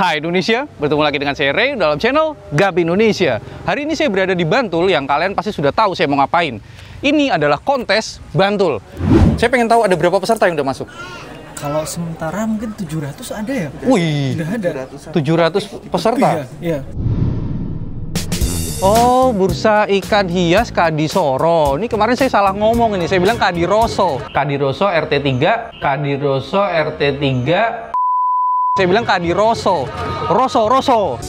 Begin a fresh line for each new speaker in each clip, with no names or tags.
Hai Indonesia, bertemu lagi dengan saya Ray dalam channel Gapi Indonesia. Hari ini saya berada di Bantul yang kalian pasti sudah tahu saya mau ngapain. Ini adalah kontes Bantul. Saya pengen tahu ada berapa peserta yang udah masuk.
Kalau sementara mungkin 700 ada ya?
Wih,
udah ada.
700 peserta?
Iya.
Oh, bursa ikan hias Kadisoro. Ini kemarin saya salah ngomong ini. Saya bilang Kadiroso. Kadiroso RT3, Kadiroso RT3. Saya bilang Kadiroso. Roso.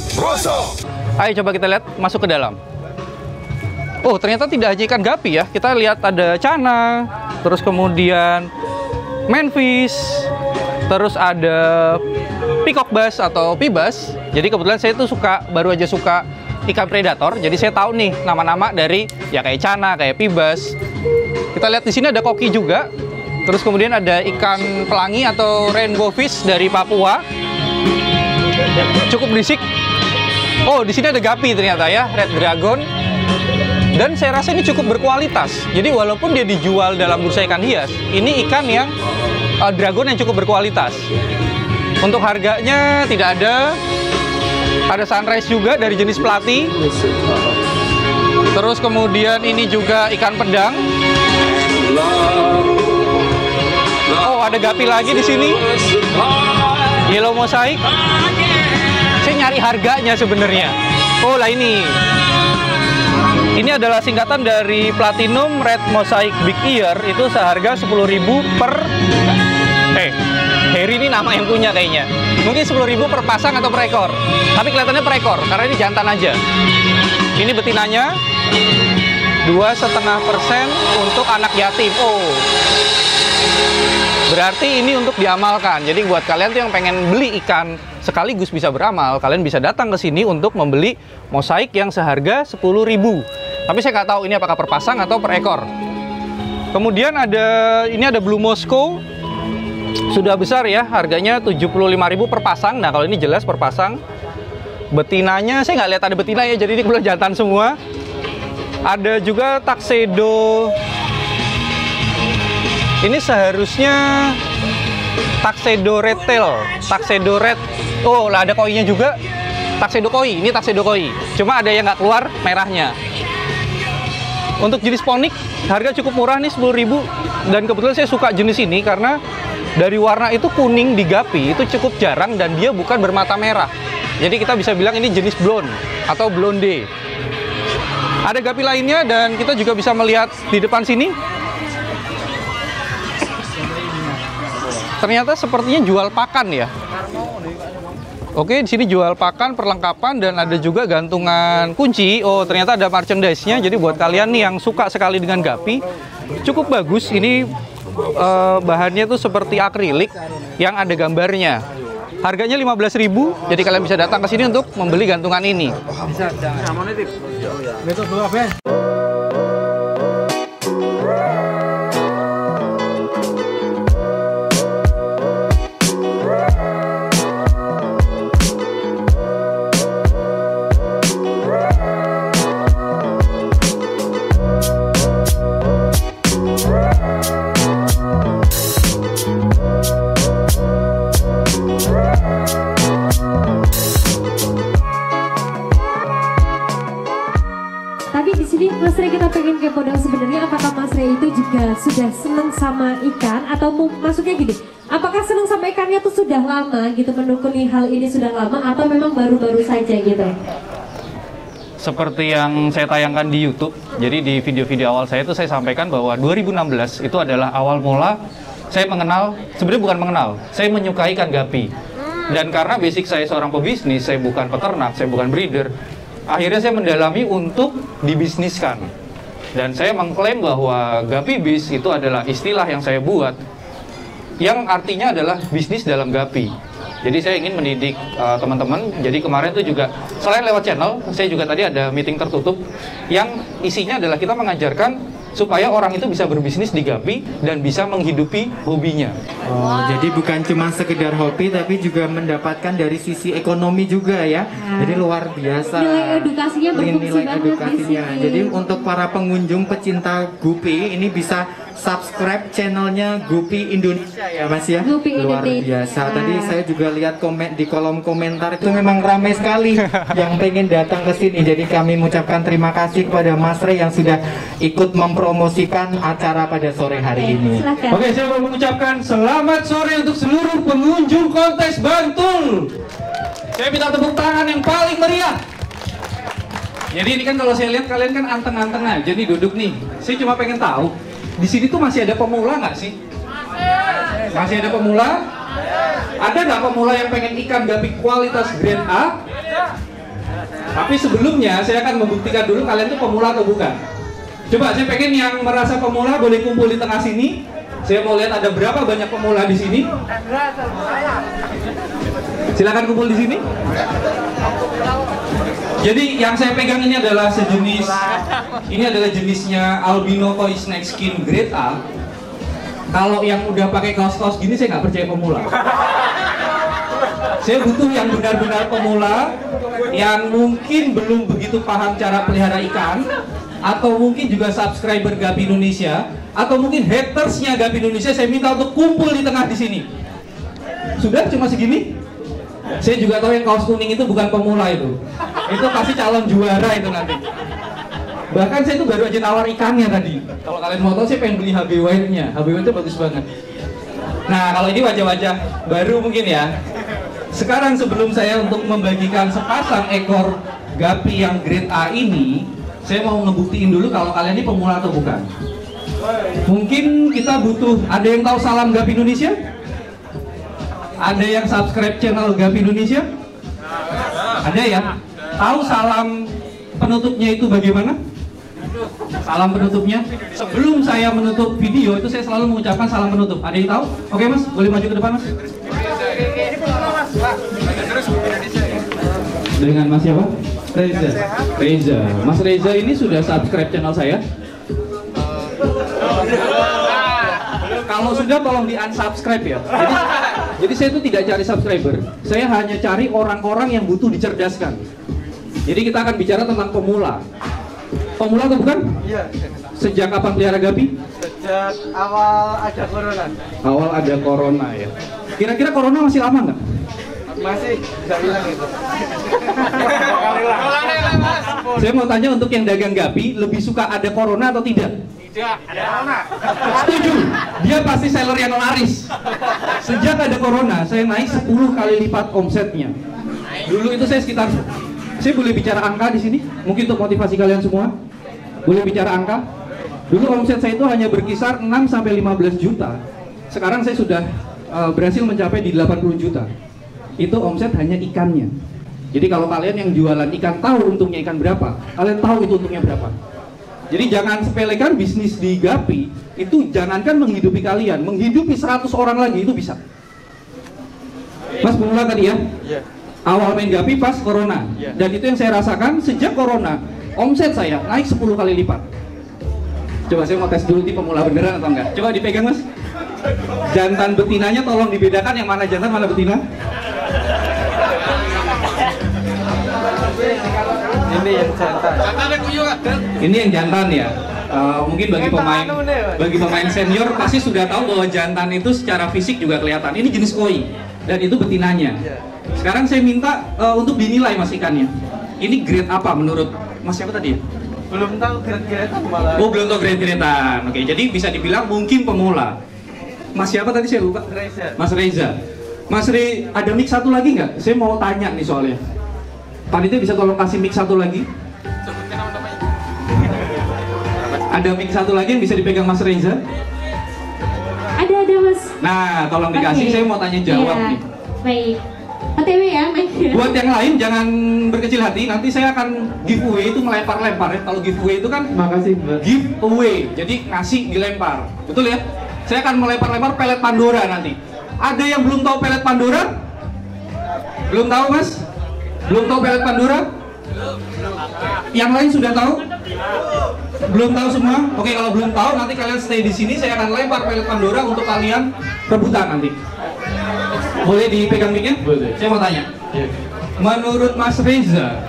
Ayo coba kita lihat masuk ke dalam. Oh, ternyata tidak hanya ikan gapi ya. Kita lihat ada cana, terus kemudian manfish, terus ada peacock bass atau pibas. Jadi kebetulan saya tuh baru aja suka ikan predator. Jadi saya tahu nih nama-nama dari ya kayak cana, kayak pibas. Kita lihat di sini ada koki juga. Terus kemudian ada ikan pelangi atau rainbow fish dari Papua. Cukup berisik. Oh, di sini ada gapi ternyata ya, red dragon. Dan saya rasa ini cukup berkualitas. Jadi walaupun dia dijual dalam bursa ikan hias, ini ikan yang dragon yang cukup berkualitas. Untuk harganya tidak ada. Ada sunrise juga dari jenis pelati. Terus kemudian ini juga ikan pedang. Oh, ada gapi lagi di sini. Yellow mosaic. Saya nyari harganya sebenarnya. Oh lah ini. Ini adalah singkatan dari Platinum Red Mosaic Big Ear. Itu seharga 10.000 per Harry ini nama yang punya kayaknya. Mungkin 10.000 per pasang atau per ekor. Tapi kelihatannya per ekor karena ini jantan aja. Ini betinanya 2,5% untuk anak yatim. Oh, berarti ini untuk diamalkan. Jadi buat kalian tuh yang pengen beli ikan sekaligus bisa beramal, kalian bisa datang ke sini untuk membeli mosaik yang seharga 10.000. Tapi saya nggak tahu ini apakah per pasang atau per ekor. Kemudian ini ada Blue Moscow. Sudah besar ya, harganya 75.000 per pasang. Nah, kalau ini jelas per pasang. Betinanya, saya nggak lihat ada betina ya, jadi ini kebetulan jantan semua. Ada juga Tuxedo. Ini seharusnya Tuxedo Red Tail, Tuxedo Red. Oh, lah ada koinya juga. Tuxedo koi, ini Tuxedo koi. Cuma ada yang nggak keluar merahnya. Untuk jenis ponik, harga cukup murah nih 10.000. Dan kebetulan saya suka jenis ini karena dari warna itu kuning di gapi itu cukup jarang dan dia bukan bermata merah. Jadi kita bisa bilang ini jenis blonde atau blonde. Ada gapi lainnya dan kita juga bisa melihat di depan sini. Ternyata sepertinya jual pakan ya. Oke, di sini jual pakan, perlengkapan dan ada juga gantungan kunci. Oh, ternyata ada merchandise-nya. Jadi buat kalian nih yang suka sekali dengan gapi, cukup bagus. Ini bahannya tuh seperti akrilik yang ada gambarnya. Harganya 15.000, jadi kalian bisa datang ke sini untuk membeli gantungan ini.
Mas Ray, kita pengen kepo dong sebenarnya apakah Mas Ray itu juga sudah seneng sama ikan atau maksudnya gini, apakah seneng sama ikannya tuh sudah lama gitu, menekuni hal ini sudah lama atau memang baru-baru saja gitu?
Seperti yang saya tayangkan di YouTube, jadi di video-video awal saya itu saya sampaikan bahwa 2016 itu adalah awal mula saya mengenal, sebenarnya bukan mengenal, saya menyukai ikan gapi. Dan karena basic saya seorang pebisnis, saya bukan peternak, saya bukan breeder. Akhirnya saya mendalami untuk dibisniskan. Dan saya mengklaim bahwa gapi bis itu adalah istilah yang saya buat, yang artinya adalah bisnis dalam gapi. Jadi saya ingin mendidik teman-teman. Jadi kemarin itu juga, selain lewat channel, saya juga tadi ada meeting tertutup, yang isinya adalah kita mengajarkan supaya orang itu bisa berbisnis di Gapi dan bisa menghidupi hobinya.
Oh, jadi bukan cuma sekedar hobi tapi juga mendapatkan dari sisi ekonomi juga ya. Jadi luar biasa.
Nilai edukasinya berfungsi
Nilai
banget
edukasinya.
di sini.
Jadi untuk para pengunjung pecinta Gupi ini bisa subscribe channelnya Gupi Indonesia ya Mas ya.
Gupi
Luar
Indonesia.
biasa. Tadi saya juga lihat komen di kolom komentar itu memang ramai sekali yang pengen datang ke sini. Jadi kami mengucapkan terima kasih kepada Mas Rey yang sudah ikut mempromosikan acara pada sore hari ini.
Silakan.
Oke, saya mau mengucapkan selamat sore untuk seluruh pengunjung kontes Bantul. Saya minta tepuk tangan yang paling meriah. Jadi ini kan kalau saya lihat kalian kan anteng-anteng aja nih duduk nih. Saya cuma pengen tahu, di sini tuh masih ada pemula nggak sih? Masih ada pemula? Ada nggak pemula yang pengen ikan Gapi kualitas grade A? Tapi sebelumnya saya akan membuktikan dulu kalian tuh pemula atau bukan. Coba saya pengen yang merasa pemula boleh kumpul di tengah sini. Saya mau lihat ada berapa banyak pemula di sini. Silakan kumpul di sini. Jadi yang saya pegang ini adalah sejenis, ini adalah jenisnya albino koi snake skin grade A. Kalau yang udah pakai kaos-kaos gini saya nggak percaya pemula. Saya butuh yang benar-benar pemula, yang mungkin belum begitu paham cara pelihara ikan, atau mungkin juga subscriber Gapi Indonesia, atau mungkin hatersnya Gapi Indonesia. Saya minta untuk kumpul di tengah di sini. Sudah cuma segini? Saya juga tahu yang kaos kuning itu bukan pemula itu pasti calon juara itu nanti. Bahkan saya tuh baru aja nawar ikannya tadi. Kalau kalian mau tahu saya pengen beli HB White-nya. HB White itu bagus banget. Nah kalau ini wajah-wajah baru mungkin ya. Sekarang sebelum saya untuk membagikan sepasang ekor Gapi yang grade A ini, saya mau ngebuktiin dulu kalau kalian ini pemula atau bukan. Mungkin kita butuh, ada yang tahu salam Gapi Indonesia? Ada yang subscribe channel Gapi Indonesia? Ada ya? Tahu salam penutupnya itu bagaimana? Salam penutupnya? Sebelum saya menutup video itu saya selalu mengucapkan salam penutup. Ada yang tahu? Oke Mas, boleh maju ke depan Mas. Dengan Mas siapa? Reza. Reza. Mas Reza ini sudah subscribe channel saya? Kalau sudah tolong di unsubscribe ya. Jadi saya itu tidak cari subscriber, saya hanya cari orang-orang yang butuh dicerdaskan. Jadi kita akan bicara tentang pemula. Pemula atau bukan?
Iya.
Sejak kapan pelihara Gapi?
Sejak awal ada corona.
Awal ada corona ya. Kira-kira corona masih lama nggak?
Masih bisa hilang itu.
Saya mau tanya untuk yang dagang Gapi, lebih suka ada corona atau tidak?
Tidak, ada corona.
Setuju, dia pasti seller yang laris. Sejak ada corona, saya naik 10 kali lipat omsetnya. Dulu itu saya sekitar, saya boleh bicara angka di sini? Mungkin untuk motivasi kalian semua? Boleh bicara angka? Dulu omset saya itu hanya berkisar 6-15 juta. Sekarang saya sudah berhasil mencapai di 80 juta. Itu omset hanya ikannya. Jadi kalau kalian yang jualan ikan tahu untungnya ikan berapa, kalian tahu itu untungnya berapa. Jadi jangan sepelekan bisnis di Gapi, itu jangankan menghidupi kalian, menghidupi 100 orang lagi itu bisa. Mas pemula tadi ya?
Iya.
Awal main Gapi pas corona.
Iya.
Dan itu yang saya rasakan sejak corona, omset saya naik 10 kali lipat. Coba saya mau tes dulu di pemula beneran atau enggak. Coba dipegang Mas. Jantan betinanya tolong dibedakan yang mana jantan, mana betina.
Ini yang jantan.
Ini yang jantan ya. Mungkin bagi pemain senior pasti sudah tahu bahwa jantan itu secara fisik juga kelihatan. Ini jenis koi dan itu betinanya. Sekarang saya minta untuk dinilai Mas ikannya. Ini grade apa menurut Mas siapa tadi ya?
Belum tahu grade-gradean malah.
Oh belum tahu grade-gradean. Oke, jadi bisa dibilang mungkin pemula. Mas siapa tadi saya lupa?
Reza.
Mas Reza. Mas Re, ada mic satu lagi nggak? Saya mau tanya nih soalnya. Panitia bisa tolong kasih mic satu lagi? Ada mic satu lagi yang bisa dipegang Mas Reza?
Ada Mas.
Nah, tolong dikasih.
Oke.
Saya mau tanya jawab
Iya.
nih.
Baik. OTW ya, Mike.
Buat yang lain jangan berkecil hati. Nanti saya akan giveaway itu melempar-lempar ya. Kalau giveaway itu kan
Makasih Mbak.
giveaway, jadi ngasih dilempar. Betul ya? Saya akan melempar-lempar pelet Pandora nanti. Ada yang belum tahu pelet Pandora? Belum tahu Mas? Belum tahu pelet Pandora? Yang lain sudah tahu? Belum tahu semua? Oke, kalau belum tahu nanti kalian stay di sini, saya akan lempar pelet Pandora untuk kalian rebutan nanti. Boleh dipegang mic-nya?
Boleh.
Saya mau tanya.
Iya.
Menurut Mas Reza,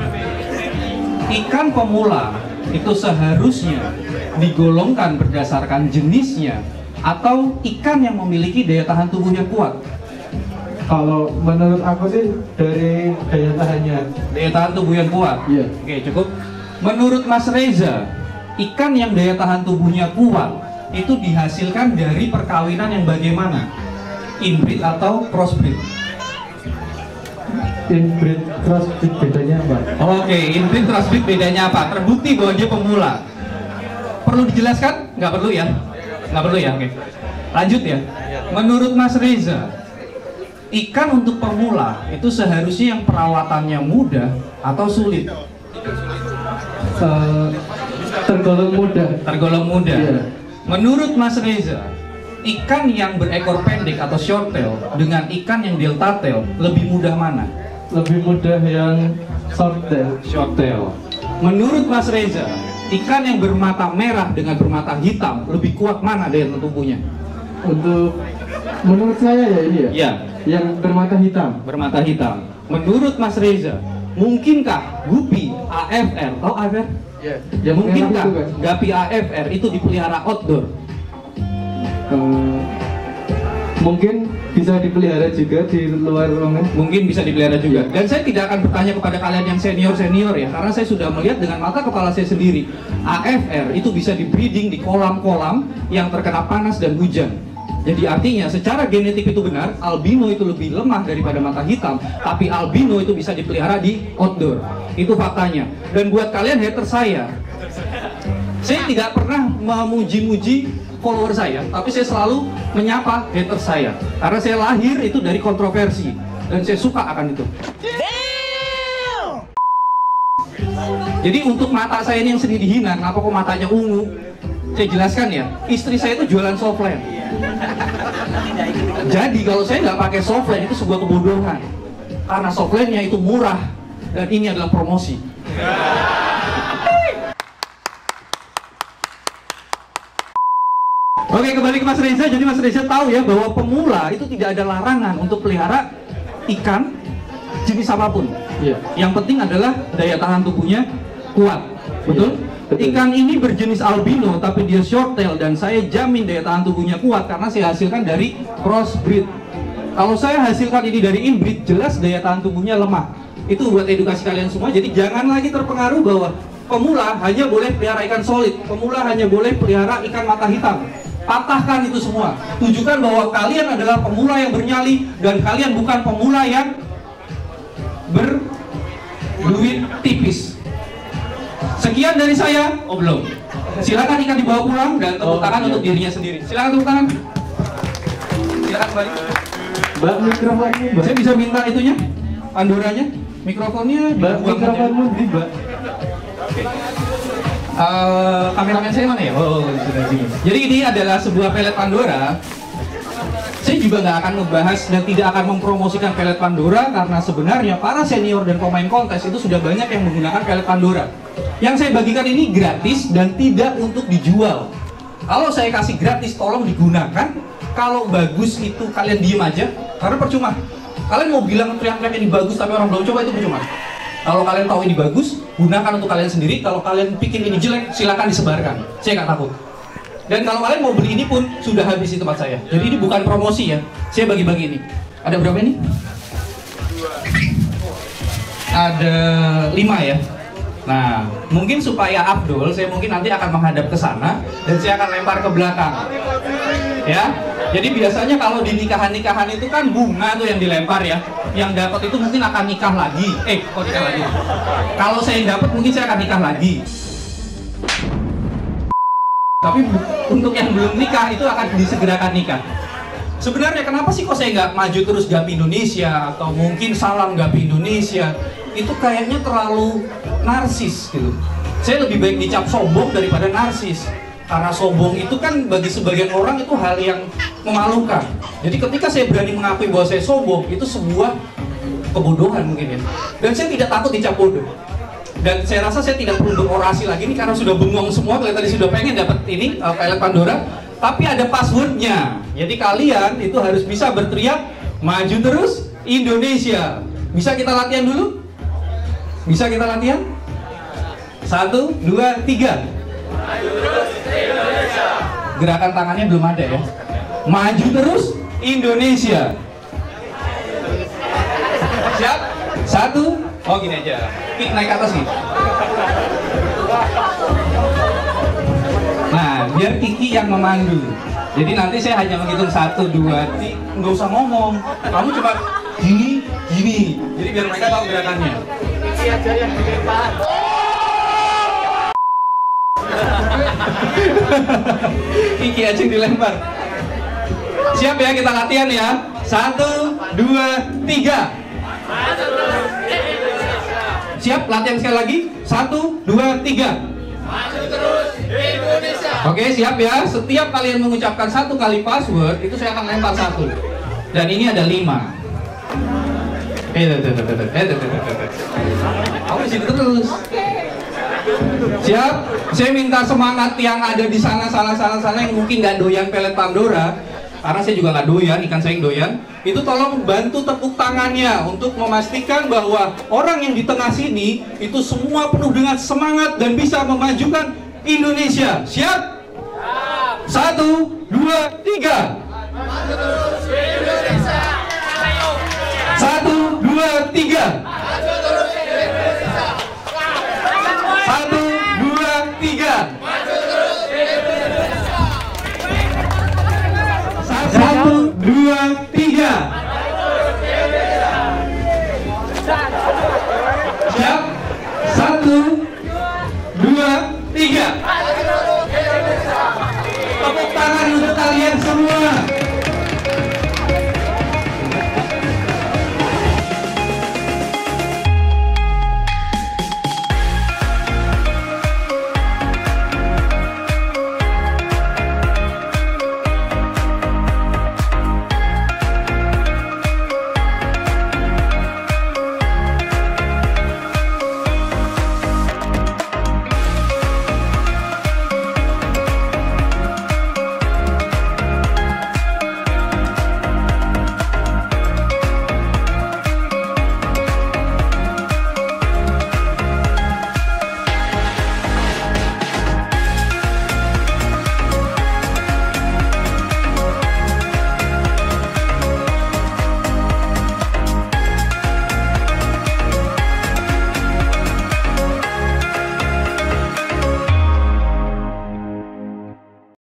ikan pemula itu seharusnya digolongkan berdasarkan jenisnya atau ikan yang memiliki daya tahan tubuh yang kuat?
Kalau menurut aku sih dari daya tahannya.
Daya tahan tubuh yang kuat?
Iya.
Oke, cukup. Menurut Mas Reza, ikan yang daya tahan tubuhnya kuat itu dihasilkan dari perkawinan yang bagaimana? Inbreed atau crossbreed?
Inbreed crossbreed bedanya apa?
Oke, inbreed crossbreed bedanya apa? Terbukti bahwa dia pemula. Perlu dijelaskan? Nggak perlu ya? Nggak perlu ya? Oke. Lanjut ya. Menurut Mas Reza, ikan untuk pemula itu seharusnya yang perawatannya mudah atau sulit?
Tergolong mudah.
Tergolong mudah.
Iya.
Menurut Mas Reza, ikan yang berekor pendek atau short tail dengan ikan yang delta tail lebih mudah mana?
Lebih mudah yang short tail.
Short tail. Menurut Mas Reza, ikan yang bermata merah dengan bermata hitam lebih kuat mana daya tahan tubuhnya?
Untuk menurut saya ya ini ya.
Iya,
Yang bermata hitam.
bermata hitam. Menurut Mas Reza, mungkinkah gupi AFR, tahu AFR?
Iya.
Mungkinkah
merah itu, kan?
gupi AFR itu dipelihara outdoor?
Mungkin bisa dipelihara juga di luar ruangan.
Mungkin bisa dipelihara juga. Dan saya tidak akan bertanya kepada kalian yang senior-senior ya, karena saya sudah melihat dengan mata kepala saya sendiri. AFR itu bisa di breeding di kolam-kolam yang terkena panas dan hujan. Jadi artinya secara genetik itu benar, albino itu lebih lemah daripada mata hitam, tapi albino itu bisa dipelihara di outdoor. Itu faktanya. Dan buat kalian hater saya tidak pernah memuji-muji follower saya, tapi saya selalu menyapa hater saya. Karena saya lahir itu dari kontroversi, dan saya suka akan itu. Jadi untuk mata saya ini yang sering dihina, kenapa kok matanya ungu? Saya jelaskan ya, istri saya itu jualan softland. Jadi kalau saya nggak pakai softland itu sebuah kebodohan. Karena softlandnya itu murah, dan ini adalah promosi. Oke, kembali ke Mas Reza. Jadi Mas Reza tahu ya bahwa pemula itu tidak ada larangan untuk pelihara ikan jenis apapun.
Iya.
Yang penting adalah daya tahan tubuhnya kuat. Betul?
Betul.
Ikan ini berjenis albino tapi dia short tail dan saya jamin daya tahan tubuhnya kuat karena saya hasilkan dari crossbreed. Kalau saya hasilkan ini dari inbreed, jelas daya tahan tubuhnya lemah. Itu buat edukasi kalian semua. Jadi jangan lagi terpengaruh bahwa pemula hanya boleh pelihara ikan solid, pemula hanya boleh pelihara ikan mata hitam. Patahkan itu semua. Tunjukkan bahwa kalian adalah pemula yang bernyali dan kalian bukan pemula yang berduit tipis. Sekian dari saya. Oh belum. Silakan ikan dibawa pulang dan tepuk tangan untuk dirinya sendiri. Silakan tepuk tangan. Silakan kembali.
Mbak, mikrofonnya Mbak.
Saya bisa minta itunya, Pandoranya, mikrofonnya.
Mbak, mikrofonmu di Mbak.
Kameramen saya mana ya? Oh, sudah sini. Jadi ini adalah sebuah pelet Pandora. Saya juga nggak akan membahas dan tidak akan mempromosikan pelet Pandora karena sebenarnya para senior dan pemain kontes itu sudah banyak yang menggunakan pelet Pandora. Yang saya bagikan ini gratis dan tidak untuk dijual. Kalau saya kasih gratis, tolong digunakan. Kalau bagus itu kalian diem aja, karena percuma. Kalian mau bilang teriak-teriak ini bagus tapi orang belum coba, itu percuma. Kalau kalian tahu ini bagus, gunakan untuk kalian sendiri. Kalau kalian pikir ini jelek, silakan disebarkan. Saya nggak takut. Dan kalau kalian mau beli ini pun sudah habis di tempat saya. Jadi ini bukan promosi ya. Saya bagi-bagi ini. Ada berapa ini? Ada 5 ya. Nah, mungkin supaya Abdul, saya mungkin nanti akan menghadap ke sana dan saya akan lempar ke belakang. Ya. Jadi biasanya kalau di nikahan-nikahan itu kan bunga tuh yang dilempar ya. Yang dapat itu mungkin akan nikah lagi. Kok nikah lagi? Kalau saya yang dapat mungkin saya akan nikah lagi. Tapi untuk yang belum nikah itu akan disegerakan nikah. Sebenarnya kenapa sih kok saya nggak maju terus Gapi Indonesia atau mungkin Salam Gapi Indonesia? Itu kayaknya terlalu narsis gitu. Saya lebih baik dicap sombong daripada narsis. Karena sombong itu kan bagi sebagian orang itu hal yang memalukan. Jadi ketika saya berani mengakui bahwa saya sombong, itu sebuah kebodohan mungkin ya. Dan saya tidak takut dicap bodoh. Dan saya rasa saya tidak perlu berorasi lagi nih karena sudah bengong semua. Kalian tadi sudah pengen dapat ini pelet Pandora, tapi ada passwordnya. Jadi kalian itu harus bisa berteriak maju terus Indonesia. Bisa kita latihan dulu? Bisa kita latihan? 1, 2, 3. Maju terus Indonesia. Gerakan tangannya belum ada ya. Maju terus Indonesia. Siap? 1. Oh gini aja. Kik naik ke atas nih. Nah, biar Kiki yang memandu. Jadi nanti saya hanya menghitung 1, 2, 3. Nggak usah ngomong. Kamu cuma gini, gini. Jadi biar mereka tahu gerakannya. Kiki aja yang dilempar. Kiki aja yang dilempar. Siap ya, kita latihan ya. 1, 2, 3. Siap, latihan sekali lagi. 1, 2, 3. Maju terus Indonesia. Oke, siap ya. Setiap kalian mengucapkan 1 kali password, itu saya akan lempar 1. Dan ini ada 5. Kamu di situ terus. Siap? Saya minta semangat yang ada di sana yang mungkin nggak doyan pelet Pandora. Karena saya juga nggak doyan, ikan saya yang doyan. Itu tolong bantu tepuk tangannya untuk memastikan bahwa orang yang di tengah sini itu semua penuh dengan semangat dan bisa memajukan Indonesia. Siap? 1, 2, 3. 1, 2, 3. 1, 2, 3. 1, 2, 3.